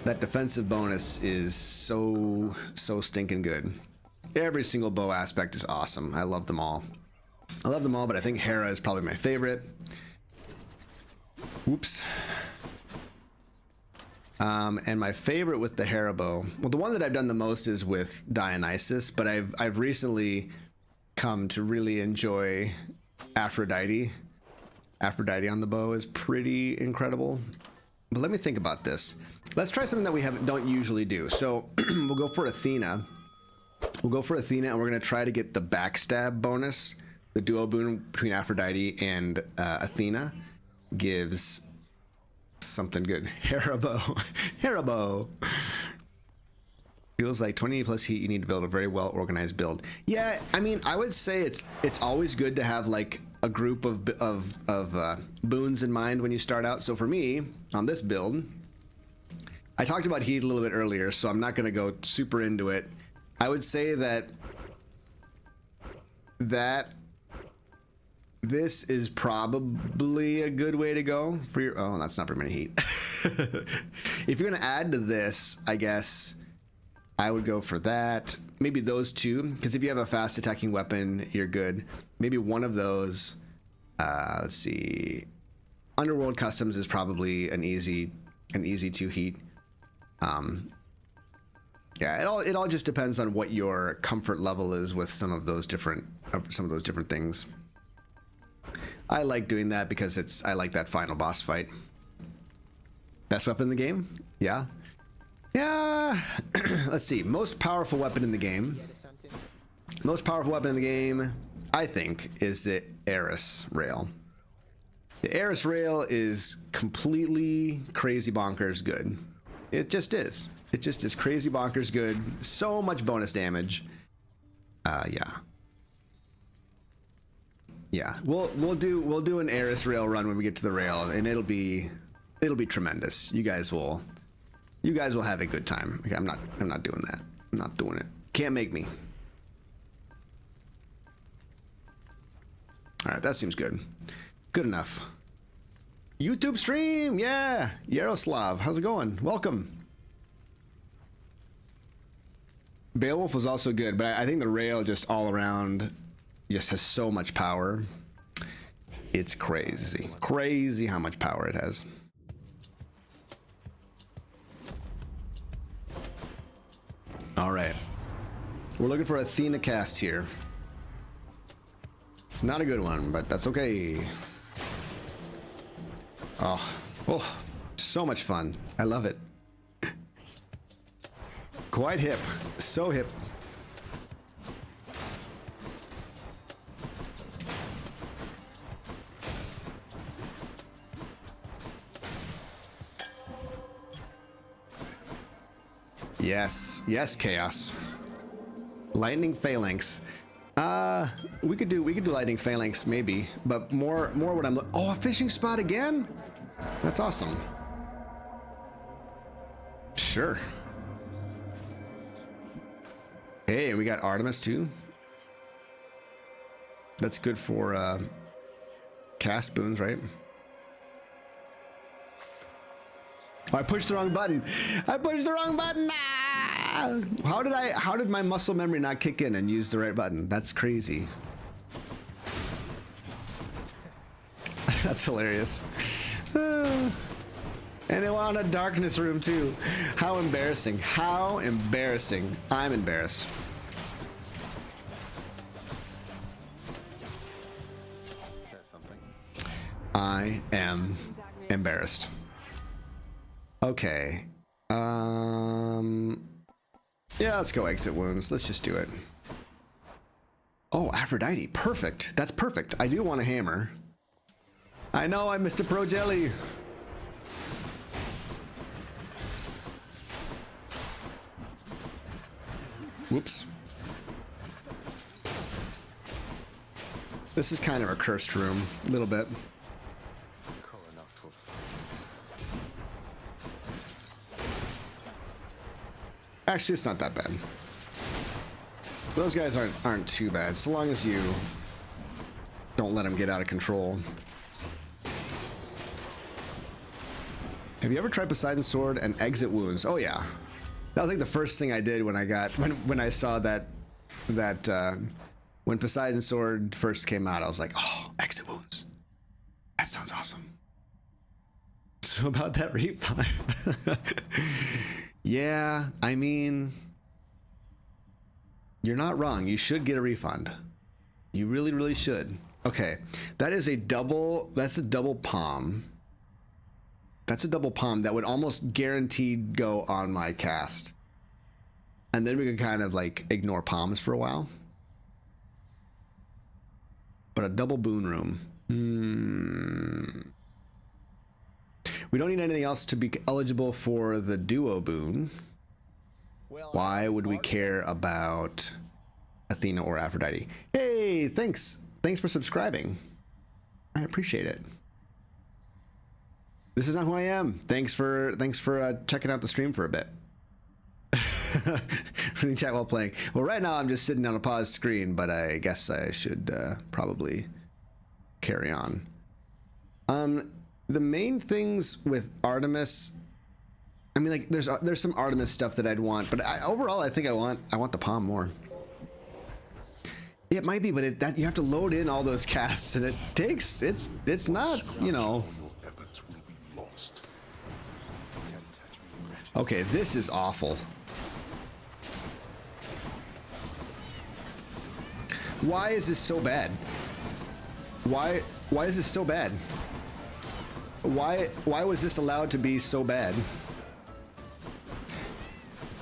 That defensive bonus is so stinking good. Every single bow aspect is awesome. I love them all. I love them all, but I think Hera is probably my favorite. Whoops. And my favorite with the Hera bow, well, the one that I've done the most is with Dionysus, but I've recently come to really enjoy Aphrodite. Aphrodite on the bow is pretty incredible. But let me think about this. Let's try something that we don't usually do. So we'll go for Athena. We'll go for Athena, and we're gonna try to get the backstab bonus. The duo boon between Aphrodite and Athena gives something good. Hera bow. Hera bow. Feels like 20 plus heat. You need to build a very well organized build. Yeah, I mean, I would say it's always good to have like a group of boons in mind when you start out. So for me on this build, I talked about heat a little bit earlier, so I'm not going to go super into it. I would say that this is probably a good way to go for your... Oh, that's not very many heat. If you're going to add to this, I guess I would go for that. Maybe those two, because if you have a fast attacking weapon, you're good. Maybe one of those. Let's see. Underworld Customs is probably an easy 2 heat. Yeah, it all just depends on what your comfort level is with some of those different things. I like doing that because I like that final boss fight. Best weapon in the game? Yeah. Yeah. Let's see. Most powerful weapon in the game. Most powerful weapon in the game, I think, is the Eris Rail. The Eris Rail is completely crazy bonkers good. It just is. It just is crazy bonkers good. So much bonus damage. Yeah. We'll do an Eris Rail run when we get to the rail, and it'll be tremendous. You guys will have a good time. Okay, I'm not doing that. I'm not doing it. Can't make me. All right, that seems good. Good enough. YouTube stream, yeah. Yaroslav, how's it going? Welcome. Beowulf was also good, but I think the rail just all around just has so much power. It's crazy. Crazy how much power it has. All right. We're looking for Athena cast here. It's not a good one, but that's okay. Oh, so much fun. I love it. Quite hip. So hip. Yes, chaos. Lightning phalanx. We could do lightning phalanx maybe, but more what I'm a fishing spot again? That's awesome. Sure. Hey, we got Artemis too. That's good for cast boons, right? Oh, I pushed the wrong button. I pushed the wrong button. Ah! How did my muscle memory not kick in and use the right button? That's crazy. That's hilarious. And it went on a darkness room too. How embarrassing. How embarrassing. I'm embarrassed. That's something. I am embarrassed. Okay. Yeah, let's go exit wounds. Let's just do it. Oh, Aphrodite. Perfect. That's perfect. I do want a hammer. I know I missed a pro jelly. Whoops. This is kind of a cursed room, a little bit. Actually, it's not that bad. Those guys aren't too bad, so long as you don't let them get out of control. Have you ever tried Poseidon's sword and exit wounds? Oh yeah, that was like the first thing I did when I got when I saw that when Poseidon's sword first came out. I was like, oh, exit wounds. That sounds awesome. So about that refund. Yeah, I mean, you're not wrong. You should get a refund. You really, really should. Okay, that is a double. That's a double palm. That's a double palm that would almost guaranteed go on my cast. And then we could kind of like ignore palms for a while. But a double boon room. We don't need anything else to be eligible for the duo boon. Why would we care about Athena or Aphrodite? Hey, thanks. Thanks for subscribing. I appreciate it. This is not who I am. Thanks for checking out the stream for a bit. Reading chat while playing. Well, right now I'm just sitting on a paused screen, but I guess I should probably carry on. The main things with Artemis, I mean, like there's some Artemis stuff that I'd want, but overall I think I want the palm more. It might be, but that you have to load in all those casts, and it takes it's not, you know. Okay, this is awful. Why is this so bad? Why is this so bad? Why was this allowed to be so bad?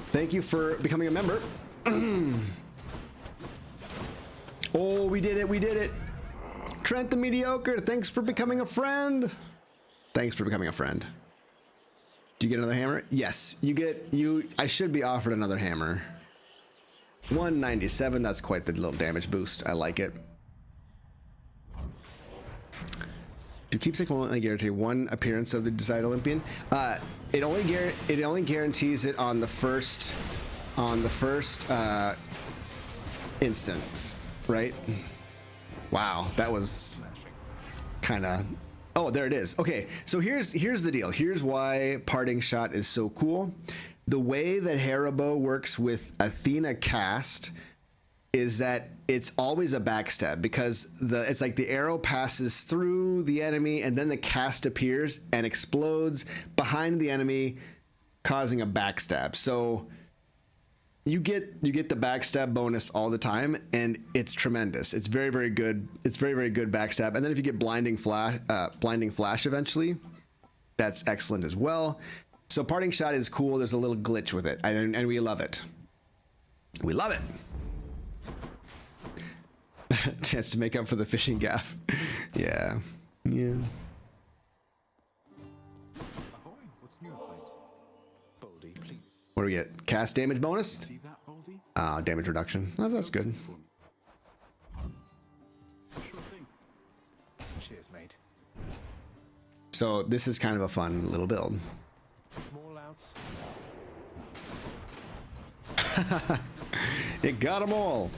Thank you for becoming a member. Oh, we did it, we did it. Trent the Mediocre, thanks for becoming a friend. Thanks for becoming a friend. Do you get another hammer? Yes, I should be offered another hammer. 197, that's quite the little damage boost. I like it. Do keepsake only guarantee one appearance of the desired Olympian? It only guarantees it on the first instance, right? Wow, that was kind of. Oh, there it is. Okay, so here's the deal. Here's why Parting Shot is so cool. The way that Hera Bow works with Athena cast is that it's always a backstab, because it's like the arrow passes through the enemy and then the cast appears and explodes behind the enemy, causing a backstab. So you get the backstab bonus all the time, and it's tremendous. It's very, very good. It's very, very good backstab. And then if you get blinding flash eventually, that's excellent as well. So Parting Shot is cool. There's a little glitch with it, and we love it. We love it. Chance to make up for the fishing gaff. Yeah. Ahoy, what's new, Flames? Boldy, please. What do we get? Cast damage bonus? See that, Boldy? Damage reduction. That's good. Sure thing. Cheers, mate. So this is kind of a fun little build. More louds. It got them all.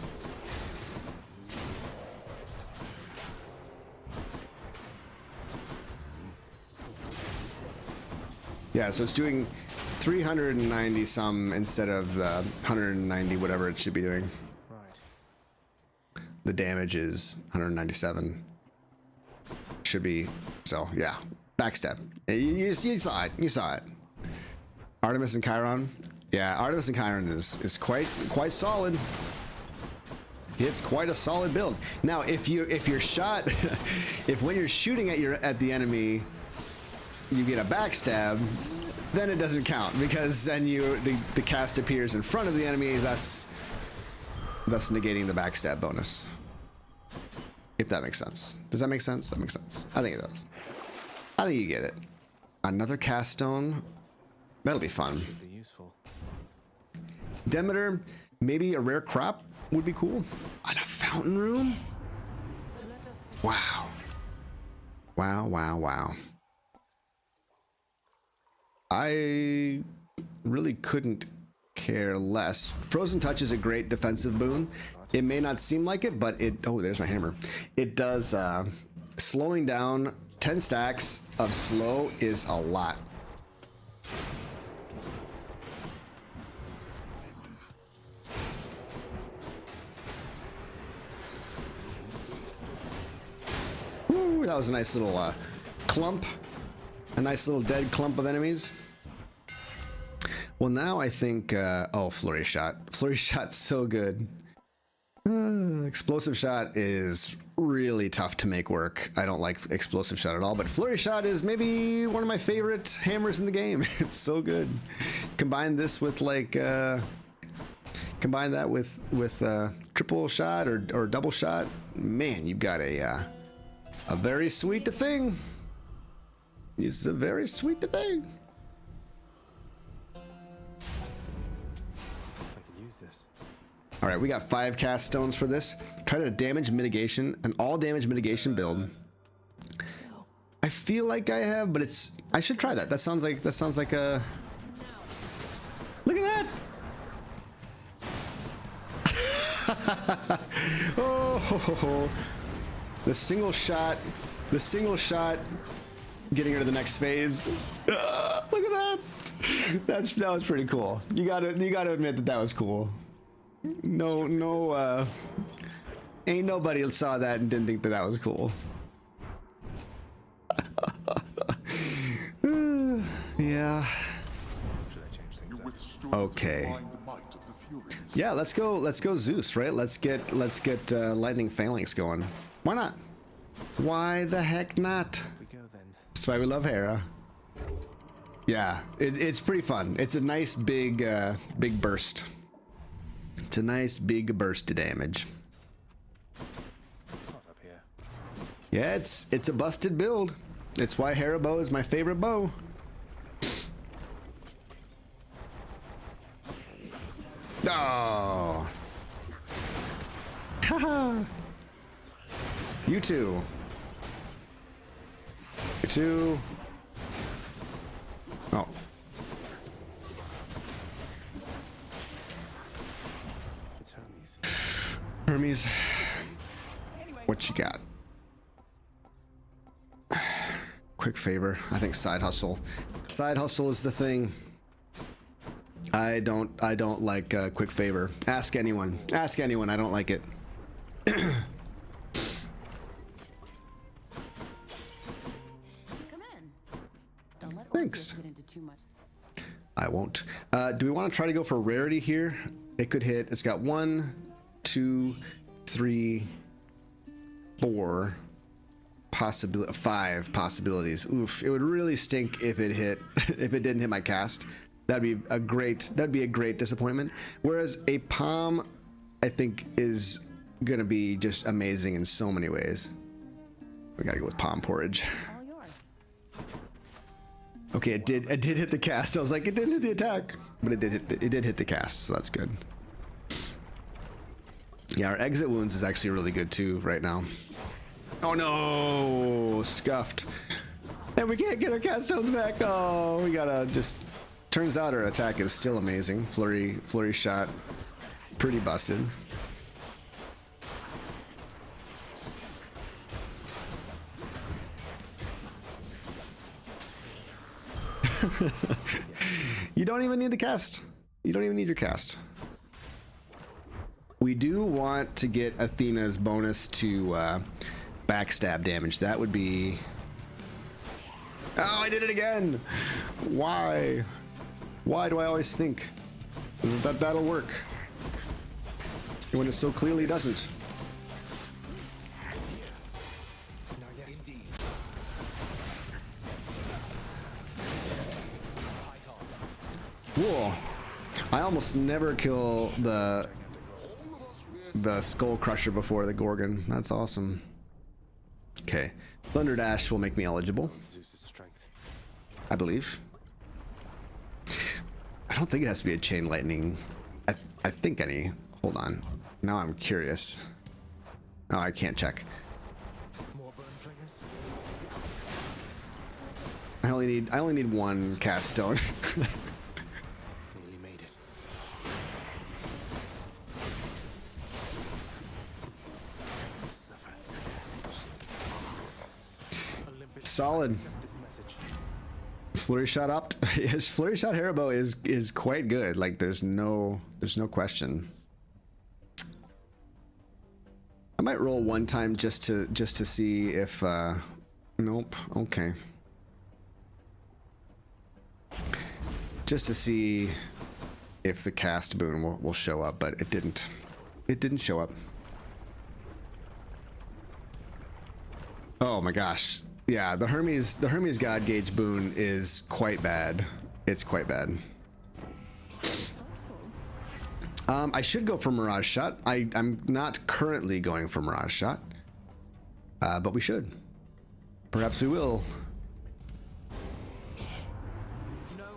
Yeah, so it's doing 390 some instead of the 190 whatever it should be doing. Right. The damage is 197. Should be, so yeah. Backstab. You saw it. You saw it. Artemis and Chiron. Yeah, Artemis and Chiron is quite solid. It's quite a solid build. Now, if you're shot, if when you're shooting at the enemy, you get a backstab, then it doesn't count, because then the cast appears in front of the enemy, thus negating the backstab bonus. If that makes sense. Does that make sense? That makes sense. I think it does. I think you get it. Another cast stone. That'll be fun. Should be useful. Demeter, maybe a rare crop would be cool. On a fountain room? Wow. Wow, wow, wow. I really couldn't care less. Frozen Touch is a great defensive boon. It may not seem like it, but oh, there's my hammer. It does, slowing down 10 stacks of slow is a lot. That was a nice little clump. A nice little dead clump of enemies. Well, now I think... oh, flurry shot. Flurry shot's so good. Explosive shot is really tough to make work. I don't like explosive shot at all, but flurry shot is maybe one of my favorite hammers in the game. It's so good. Combine this with like combine that with triple shot or double shot. Man, you've got a very sweet thing. It's a very sweet thing. I can use this. All right, we got 5 cast stones for this. Try to damage mitigation, an all damage mitigation build. I feel like I have, but I should try that. That sounds like a. Look at that! Oh, the single shot, getting her to the next phase. Look at that! That was pretty cool. You gotta admit that was cool. No, ain't nobody saw that and didn't think that was cool. Yeah. Should I change things up? Okay. Yeah, let's go Zeus, right? Let's get lightning phalanx going. Why not? Why the heck not? We go then. That's why we love Hera. Yeah, it's pretty fun. It's a nice big burst. It's a nice big burst of damage. Hot up here. Yeah, it's a busted build. It's why Hera Bow is my favorite bow. Oh. Haha. You two. You two. Oh. It's Hermes. Hermes. What you got? Quick favor. I think side hustle. Side hustle is the thing. I don't like quick favor. Ask anyone. Ask anyone. I don't like it. Come in. Don't let Thanks. Olympus get into too much. I won't. Do we want to try to go for rarity here? It could hit. It's got 1, 2, 3, 4 possibility, 5 possibilities. Oof! It would really stink if it hit. If it didn't hit my cast. That'd be a great disappointment. Whereas a palm, I think, is gonna be just amazing in so many ways. We gotta go with palm porridge. All yours. Okay, it did hit the cast. I was like, it didn't hit the attack, but it did hit the cast, so that's good. Yeah, our exit wounds is actually really good too right now. Oh no, scuffed. And we can't get our cast stones back. Oh, we gotta just. Turns out our attack is still amazing. Flurry shot, pretty busted. You don't even need the cast. You don't even need your cast. We do want to get Athena's bonus to backstab damage. That would be... Oh, I did it again! Why? Why do I always think that that'll work when it so clearly doesn't? Whoa! I almost never kill the Skull Crusher before the Gorgon. That's awesome. Okay, Thunder Dash will make me eligible, Zeus's strength. I believe. I don't think it has to be a chain lightning. I think any. Hold on. Now I'm curious. Oh, I can't check. More burn flingers. I only need 1 cast stone. Nearly made it. Suffer. Olympus. Solid. Accept this message. Flurry shot up. Yes, Flurry shot Hera Bow is quite good. Like there's no question. I might roll one time just to see if Nope. Okay. Just to see if the cast boon will show up, but it didn't. It didn't show up. Oh my gosh. Yeah, the Hermes God Gauge boon is quite bad. It's quite bad. I should go for Mirage Shot. I'm not currently going for Mirage Shot. But we should. Perhaps we will.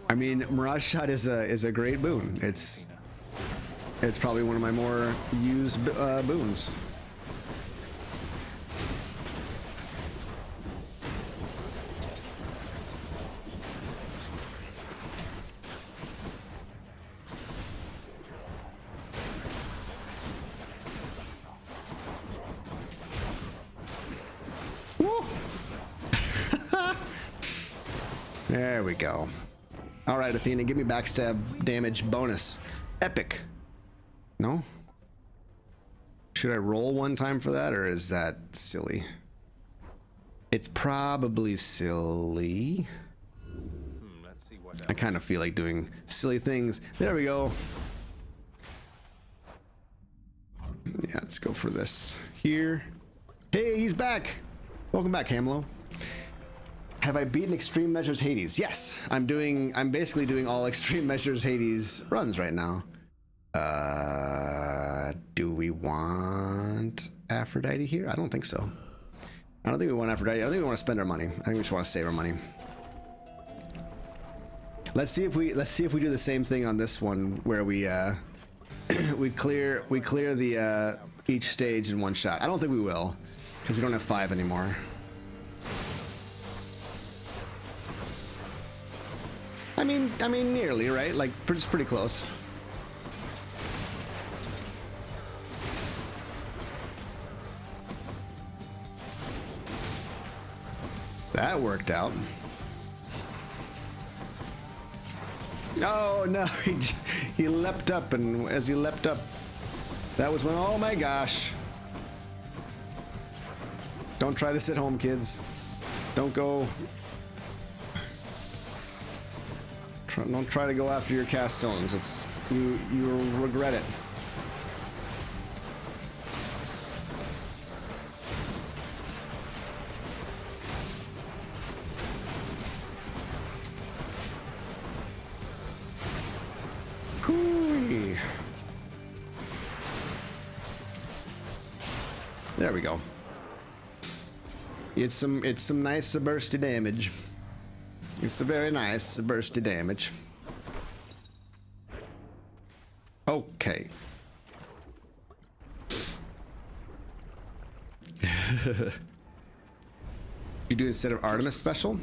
I mean, Mirage Shot is a great boon. It's probably one of my more used boons. There we go. All right, Athena, give me backstab damage bonus. Epic. No? Should I roll one time for that, or is that silly? It's probably silly. Let's see what I kind of feel like doing silly things. There we go. Yeah, let's go for this here. Hey, he's back. Welcome back, Hamlo. Have I beaten Extreme Measures Hades? Yes, I'm basically doing all Extreme Measures Hades runs right now. Do we want Aphrodite here? I don't think so. I don't think we want Aphrodite. I don't think we want to spend our money. I think we just want to save our money. Let's see if we do the same thing on this one where we we clear the each stage in one shot. I don't think we will, because we don't have 5 anymore. I mean, nearly, right? Like, pretty close. That worked out. Oh no, he leapt up, and as he leapt up, that was when, oh my gosh. Don't try this at home, kids. Don't go. Don't try to go after your cast stones. It's you'll regret it. Hooey. There we go. It's some nice bursty damage. It's a very nice bursty damage. Okay. You do instead of Artemis special?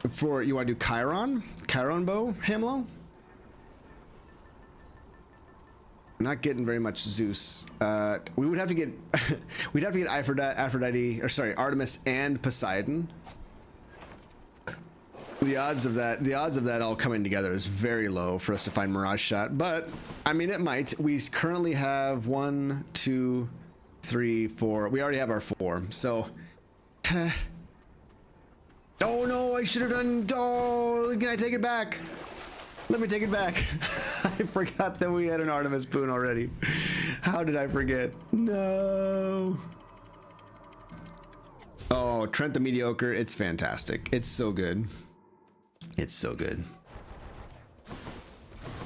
For you want to do Chiron bow, Hamlo? Not getting very much Zeus. We would have to get we'd have to get Aphrodite, or sorry, Artemis and Poseidon. The odds of that all coming together is very low for us to find Mirage Shot, but I mean it might. We currently have 1, 2, 3, 4. We already have our 4. So oh no, I should have done. Oh, can I take it back? Let me take it back. I forgot that we had an Artemis boon already. How did I forget? No. Oh, Trent the Mediocre. It's fantastic. It's so good. It's so good.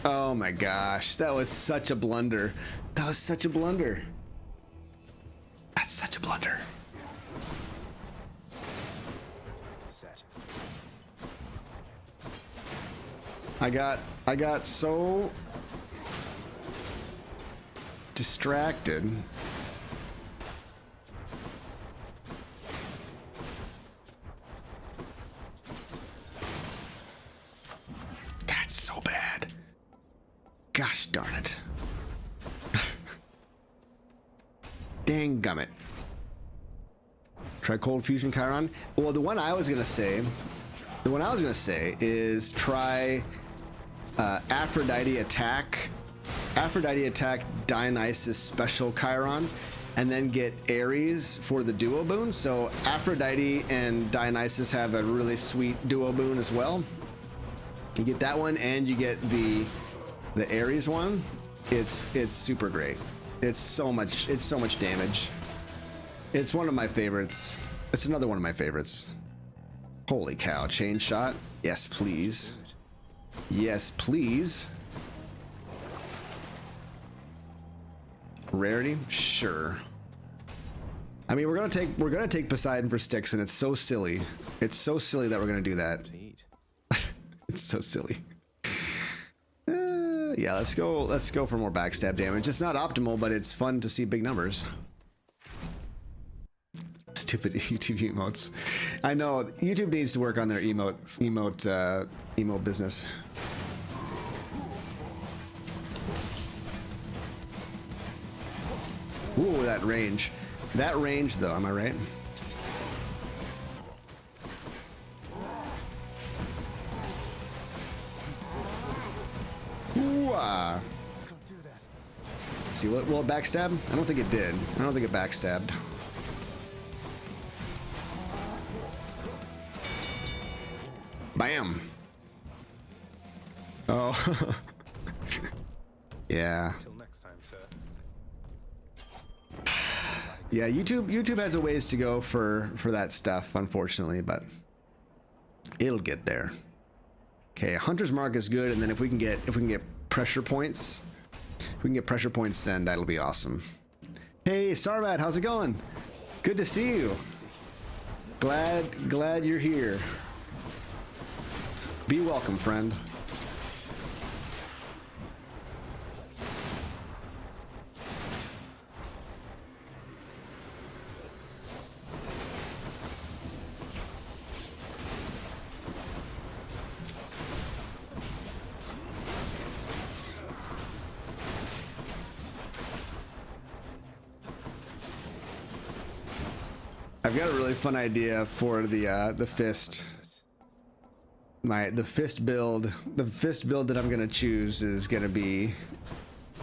Oh my gosh. That was such a blunder. That was such a blunder. That's such a blunder. I got so distracted. That's so bad. Gosh darn it. Dang gummit. Try Cold Fusion Chiron. Well, the one I was gonna say is try Aphrodite attack Dionysus special Chiron, and then get Ares for the duo boon. So Aphrodite and Dionysus have a really sweet duo boon as well. You get that one, and you get the Ares one. It's super great. It's so much damage. It's one of my favorites. It's another one of my favorites. Holy cow! Chain shot. Yes, please. Yes, please. Rarity? Sure. I mean, we're gonna take Poseidon for sticks, and it's so silly. It's so silly that we're gonna do that. It's so silly. Yeah, let's go for more backstab damage. It's not optimal, but it's fun to see big numbers. Stupid YouTube emotes. I know YouTube needs to work on their emote business. Ooh, that range. That range, though, am I right? Ooh, see what? Will it backstab? I don't think it did. I don't think it backstabbed. Bam. Oh. Yeah. Till next time, sir. Yeah, YouTube has a ways to go for that stuff, unfortunately, but it'll get there. Okay, Hunter's Mark is good, and then if we can get pressure points, then that'll be awesome. Hey, Sarvat, how's it going? Good to see you. Glad you're here. Be welcome, friend. I've got a really fun idea for the fist. The fist build that I'm gonna choose is gonna be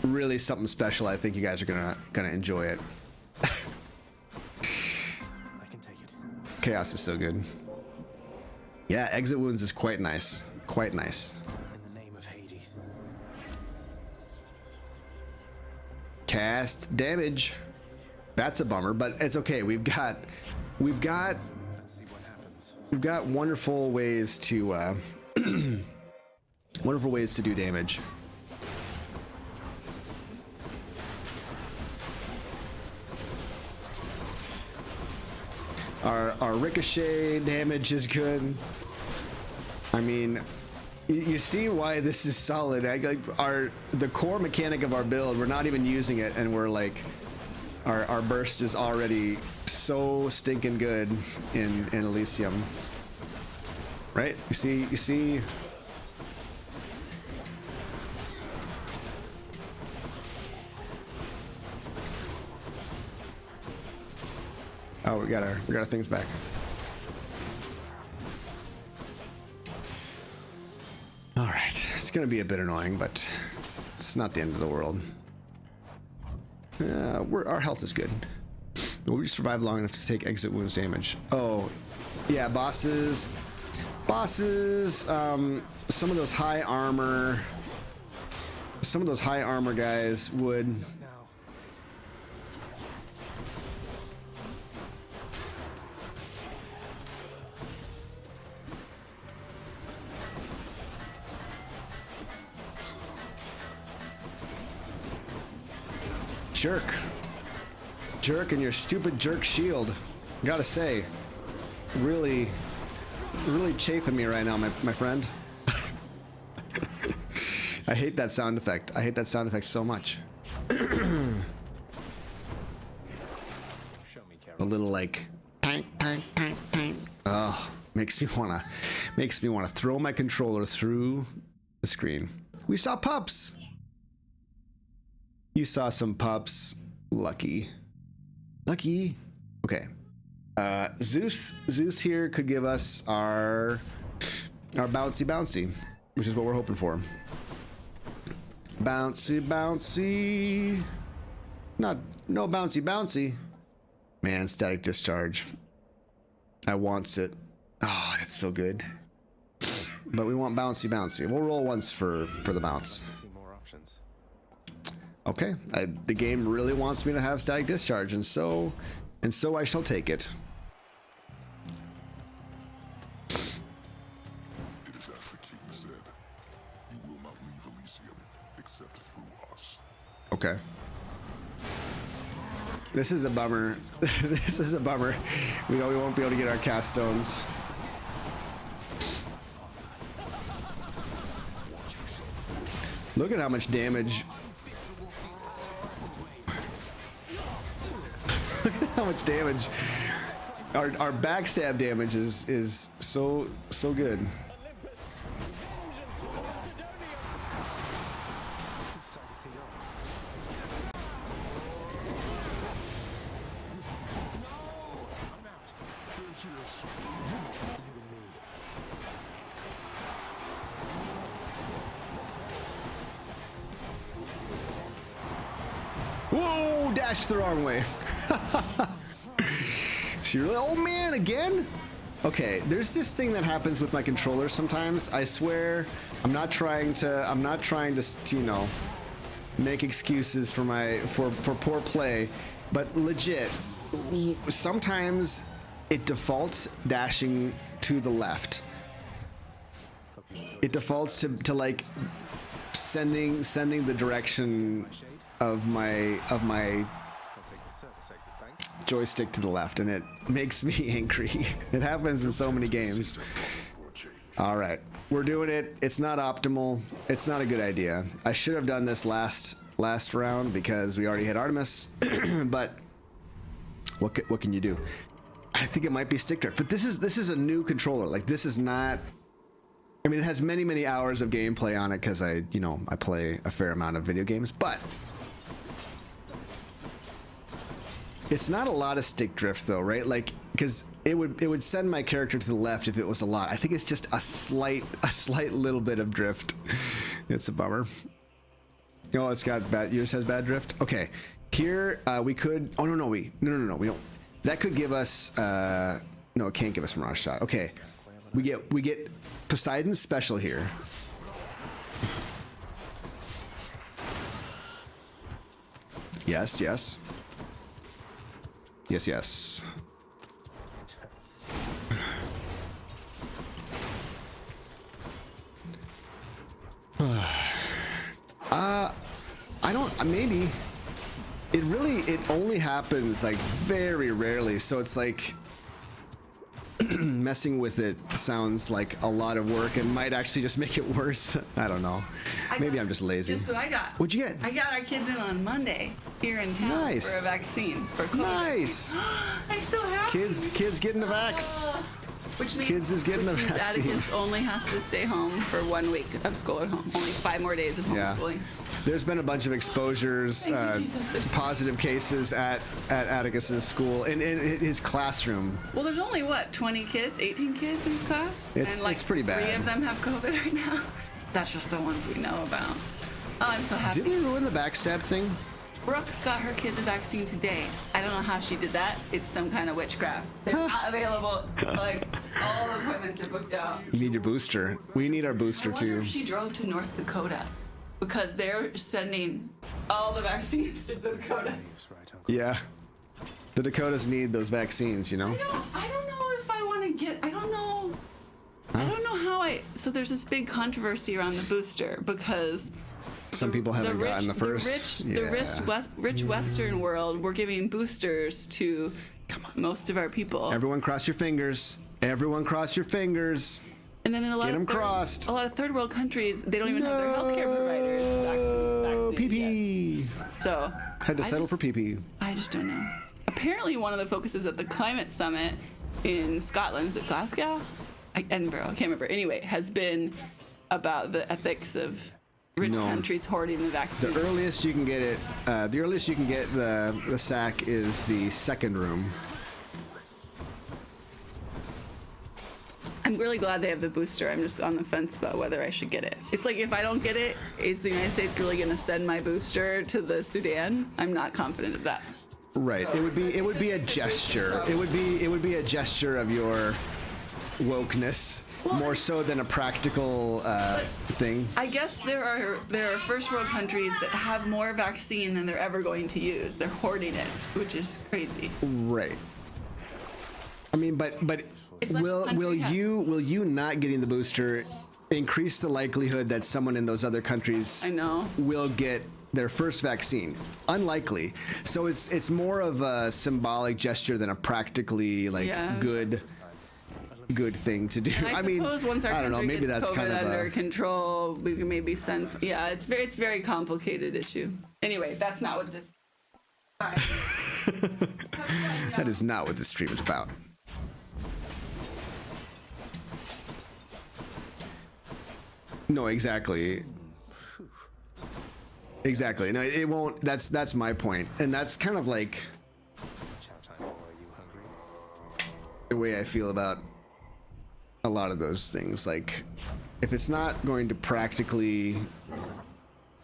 really something special. I think you guys are gonna enjoy it. I can take it. Chaos is so good. Yeah, exit wounds is quite nice. Quite nice. In the name of Hades. Cast damage. That's a bummer, but it's okay. We've got Let's see what happens. we've got wonderful ways to wonderful ways to do damage. Our ricochet damage is good. I mean, you see why this is solid. The core mechanic of our build, we're not even using it, and we're like, our burst is already so stinking good in Elysium, right? You see. Oh, we got our things back. All right, it's gonna be a bit annoying, but it's not the end of the world. Our health is good. We survived long enough to take exit wounds damage. Oh, yeah, bosses. Some of those high armor guys would. Now. Jerk and your stupid jerk shield. Gotta say, really chafing me right now, my friend. I hate that sound effect. I hate that sound effect so much. Show me, Carol. A little like pang pang pang pang. Oh, makes me wanna throw my controller through the screen. We saw pups. You saw some pups. Lucky. Okay. Zeus here could give us our bouncy, which is what we're hoping for. Bouncy, bouncy. No bouncy, bouncy. Man, static discharge. I wants it. Oh, that's so good. But we want bouncy, bouncy. We'll roll once for the bounce. See more options. Okay, the game really wants me to have static discharge, and so I shall take it. It is as the king said. You will not leave Elysium except through us. Okay. This is a bummer. This is a bummer. We know we won't be able to get our cast stones. Look at how much damage. Look at how much damage. Our backstab damage is so good. Whoa, dashed the wrong way. She really, oh man, again? Okay, there's this thing that happens with my controller sometimes. I swear, I'm not trying to, you know, make excuses for for poor play, but legit, sometimes it defaults dashing to the left. It defaults to like sending the direction of my joystick to the left, and it makes me angry. It happens in so many games. All right, we're doing it. It's not optimal. It's not a good idea. I should have done this last round because we already had Artemis. But what can you do? I think it might be stick drift, but this is a new controller. Like, this is not. I mean, it has many hours of gameplay on it because I play a fair amount of video games, but it's not a lot of stick drift though, right? Like, because it would send my character to the left if it was a lot. I think it's just a slight little bit of drift. It's a bummer. Oh, it's got bad. Yours has bad drift. Okay, here we could. Oh no, we don't. That could give us. No, it can't give us Mirage Shot. Okay, we get Poseidon's special here. Yes. I don't, maybe it only happens like very rarely, so it's like messing with it sounds like a lot of work and might actually just make it worse. I don't know. Maybe I'm just lazy. Guess what I got? What'd you get? I got our kids in on Monday here in town Nice. for a vaccine for COVID. Nice. I still have Kids getting the vax. Which means, Kids is getting the vaccine. Atticus only has to stay home for 1 week of school at home. Only 5 more days of Yeah. homeschooling. There's been a bunch of exposures, Thank you, Jesus. There's- positive cases at Atticus's school in his classroom. Well, there's only, what, 20 kids, 18 kids in his class? It's- and like it's pretty bad. 3 of them have COVID right now. That's just the ones we know about. Oh, I'm so happy. Did we ruin the backstab thing? Brooke got her kid the vaccine today. I don't know how she did that. It's some kind of witchcraft. They're not available. Like, all the appointments are booked out. You need your booster. We need our booster I wonder too. if she drove to North Dakota because they're sending all the vaccines to Dakota. That's right, Uncle. Yeah. The Dakotas need those vaccines, you know? I don't know if I want to get. I don't know. I don't know how I. So there's this big controversy around the booster because Some people haven't gotten the first. The rich Western world, we're giving boosters to most of our people. Everyone cross your fingers. Everyone cross your fingers. And then in a lot Get 'em of crossed. a lot of third world countries, they don't even have their healthcare providers vaccinated yet. PP. So Had to I settle just- for PP. I just don't know. Apparently, one of the focuses at the climate summit in Scotland, is it Glasgow? Edinburgh, I can't remember. Anyway, has been about the ethics of rich No. countries hoarding the vaccine. The earliest you can get it, the earliest you can get the sack is the second room. I'm really glad they have the booster. I'm just on the fence about whether I should get it. It's like if I don't get it, is the United States really going to send my booster to the Sudan? I'm not confident of that. Right. It would be a gesture. It would be a gesture of your wokeness, more so than a practical thing. I guess there are first world countries that have more vaccine than they're ever going to use. They're hoarding it, which is crazy. Right. I mean, but It's like will you not getting the booster increase the likelihood that someone in those other countries I know will get their first vaccine? Unlikely. So it's more of a symbolic gesture than a practically good thing to do. I suppose once our I don't know, country maybe gets that's COVID kind of under control, we can maybe send. Yeah, it's very complicated issue. Anyway, that's not what this. Bye. that is not what this stream is about. No, exactly. Exactly. No, it won't. That's my point, and that's kind of like Chow time, boy. Are you hungry? the way I feel about a lot of those things. Like, if it's not going to practically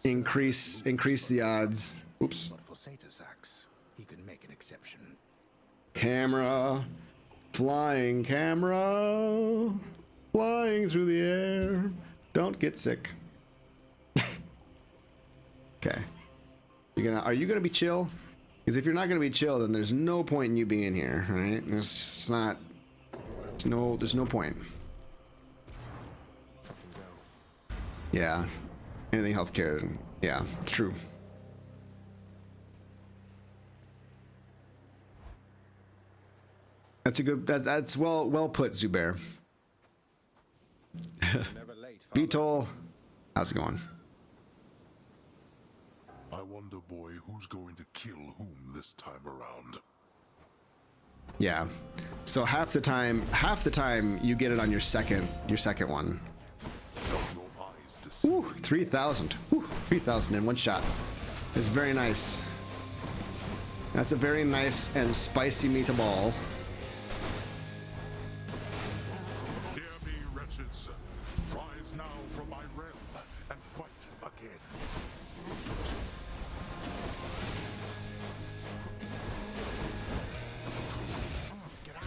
increase the odds. Oops. But for Sato's axe, he could make an exception. Camera, flying camera, flying through the air. Don't get sick. Okay. Are you gonna be chill? Because if you're not gonna be chill, then there's no point in you being here, right? There's no point. Yeah. Anything healthcare. Yeah, it's true. That's a good. That's well put, Zubair. Never late. Beetle, how's it going? I wonder, boy, who's going to kill whom this time around. Yeah. So half the time you get it on your second one. Your eyes to see. Ooh, 3,000. Ooh, 3,000 in one shot. It's very nice. That's a very nice and spicy meatball. Hear me, wretches. Rise now from my realm and fight again.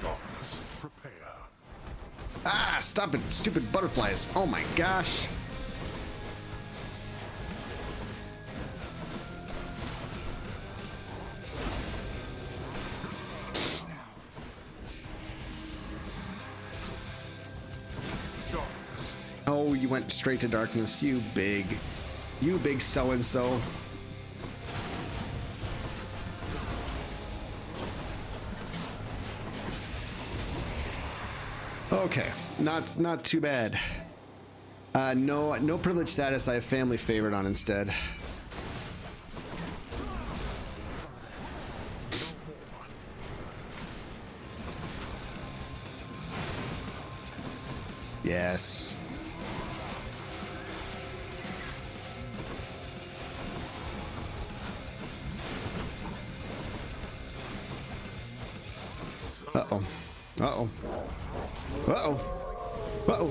Darkness, prepare. Ah, stop it, stupid butterflies. Oh my gosh. Darkness. Oh, you went straight to darkness, you big so-and-so. Okay, not too bad. No privilege status. I have family favorite on instead. Yes. Uh-oh. Uh-oh. Uh-oh. Uh-oh.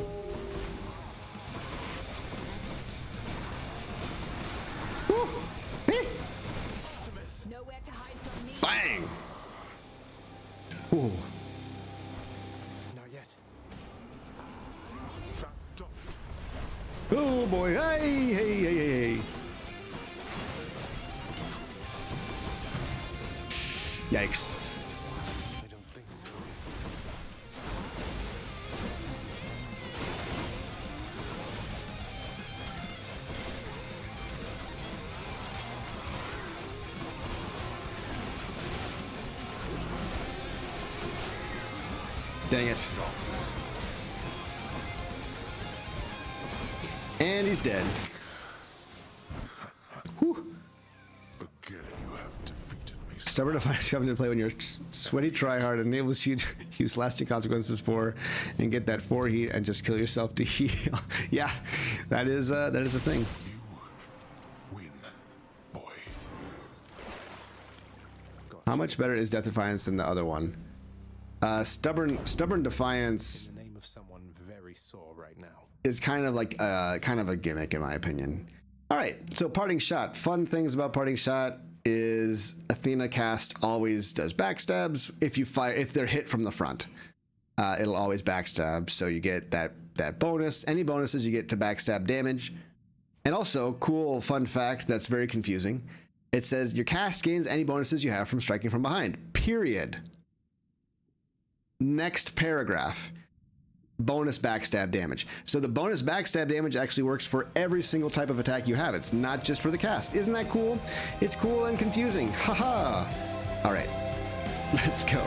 Woo. Eh. Nowhere to hide from me. Bang! Ooh. Not yet. That dot. Oh boy. Hey. Yikes. I don't think so. Dang it. And he's dead. Whew. Again, you have defeated me. Stubborn defiance comes into play when your sweaty tryhard enables you to use lasting consequences for and get that 4 heat and just kill yourself to heal. Yeah, that is a thing. Win, boy. How much better is Death Defiance than the other one? Stubborn Defiance. In the name of someone we saw right now. is kind of like kind of a gimmick in my opinion. All right, so parting shot. Fun things about parting shot is Athena cast always does backstabs. If they're hit from the front, it'll always backstab. So you get that bonus. Any bonuses you get to backstab damage. And also, cool fun fact that's very confusing. It says your cast gains any bonuses you have from striking from behind. Period. Next paragraph. Bonus backstab damage. So the bonus backstab damage actually works for every single type of attack you have. It's not just for the cast. Isn't that cool? It's cool and confusing. Haha. All right. Let's go.